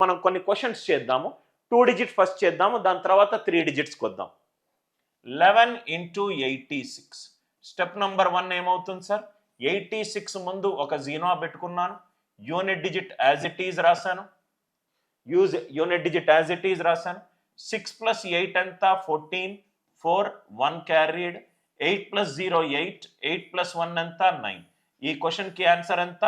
మనం కొన్ని క్వశ్చన్స్ చేద్దాము. 2 డిజిట్ ఫస్ట్ చేద్దాము, దాని తర్వాత 3 డిజిట్స్కి వద్దాం. 11 ఇంటూ 86. స్టెప్ నెంబర్ 1 ఏమవుతుంది సార్? 86 ముందు ఒక జీరో పెట్టుకున్నాను, unit digit as it is రాశాను, unit digit as it is రాశాను. 6 ప్లస్ 8 ఎంత? 14, 4, 1 క్యారీడ్. 8 ప్లస్ 0 8, 8 ప్లస్ 1 ఎంత? 9. ఈ క్వశ్చన్కి ఆన్సర్ ఎంత?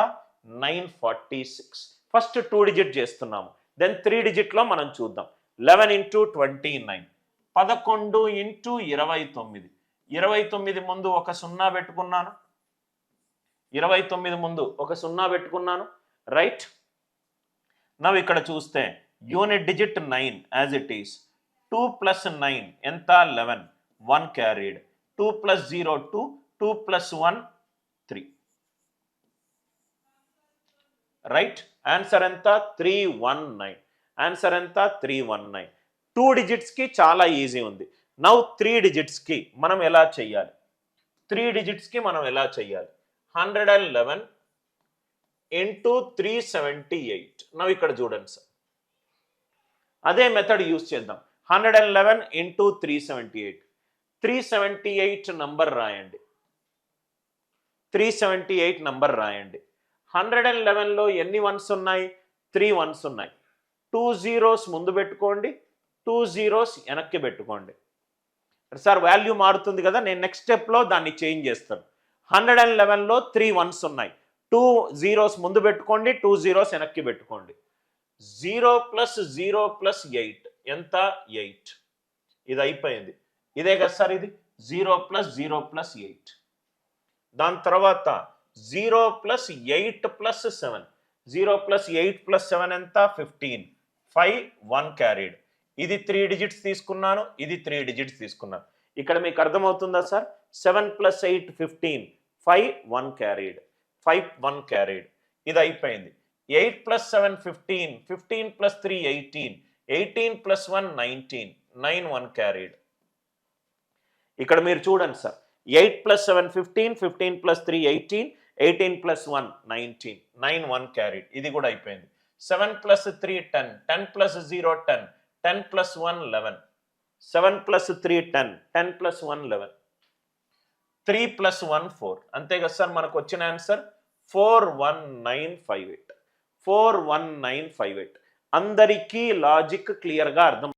946. ఫస్ట్ 2 డిజిట్ చేస్తున్నాము, దెన్ 3 డిజిట్లో మనం చూద్దాం. 11 ఇంటూ 29, 11 ఇంటూ 29. 29 ముందు ఒక సున్నా పెట్టుకున్నాను, 29 ముందు ఒక సున్నా పెట్టుకున్నాను, రైట్. నవ్ ఇక్కడ చూస్తే unit digit 9 as it is. 2 plus 9 ఎంత? 11, 1 carried. 2 plus 0 2, 2 plus 1 3, right. Answer ఎంత? 319. ఆన్సర్ ఎంత? 319. 2 డిజిట్స్కి చాలా ఈజీ ఉంది. నౌ 3 డిజిట్స్కి మనం ఎలా చెయ్యాలి? 3 డిజిట్స్కి మనం ఎలా చెయ్యాలి? 111 ఇంటూ 378. నవ్ ఇక్కడ చూడండి సార్, అదే మెథడ్ యూజ్ చేద్దాం. 111 ఇంటూ 378. 378 నంబర్ రాయండి, 378 నంబర్ రాయండి. 111లో ఎన్ని వన్స్ ఉన్నాయి? 3 వన్స్ ఉన్నాయి. 2 జీరోస్ ముందు పెట్టుకోండి, 2 జీరోస్ వెనక్కి పెట్టుకోండి. సార్ వాల్యూ మారుతుంది కదా, నేను నెక్స్ట్ స్టెప్లో దాన్ని చేంజ్ చేస్తాను. 111లో 3 వన్స్ ఉన్నాయి, 2 జీరోస్ ముందు పెట్టుకోండి, 2 జీరోస్ వెనక్కి పెట్టుకోండి. 0 ప్లస్ 0 ప్లస్ 8 ఎంత? 8. ఇది అయిపోయింది. ఇదే కదా సార్ ఇది? 0 ప్లస్ 0 ప్లస్ 8. దాని తర్వాత 0 ప్లస్ 8 ప్లస్ 7. 0 ప్లస్ 8 ప్లస్ 7 ఎంత? 15. 5, 1 క్యారీడ్. ఇది 3 డిజిట్స్ తీసుకున్నాను, ఇది 3 డిజిట్స్ తీసుకున్నాను. ఇక్కడ మీకు అర్థమవుతుందా సార్? 7 plus 8 15, 5, 1 carried. 5, 1 క్యారీడ్. ఇది అయిపోయింది. 8 ప్లస్ 7 15, 15 ప్లస్ 3 18, 18 ప్లస్ 1 19, 9, 1 క్యారీడ్. ఇక్కడ మీరు చూడండి sir, 8 plus 7 15, 15 plus 3 18, 18 plus 1 19, 9, 1 carried. ఇది కూడా అయిపోయింది. 7 plus 3 10, 10 plus 0 10, 10 plus 1 11, 7 plus 3 10, 10 plus 1 11, 3 plus 1 4. అంతే కదా సార్ మనకు వచ్చిన ఆన్సర్? 41958. 41958. అందరికీ లాజిక్ క్లియర్గా అర్థం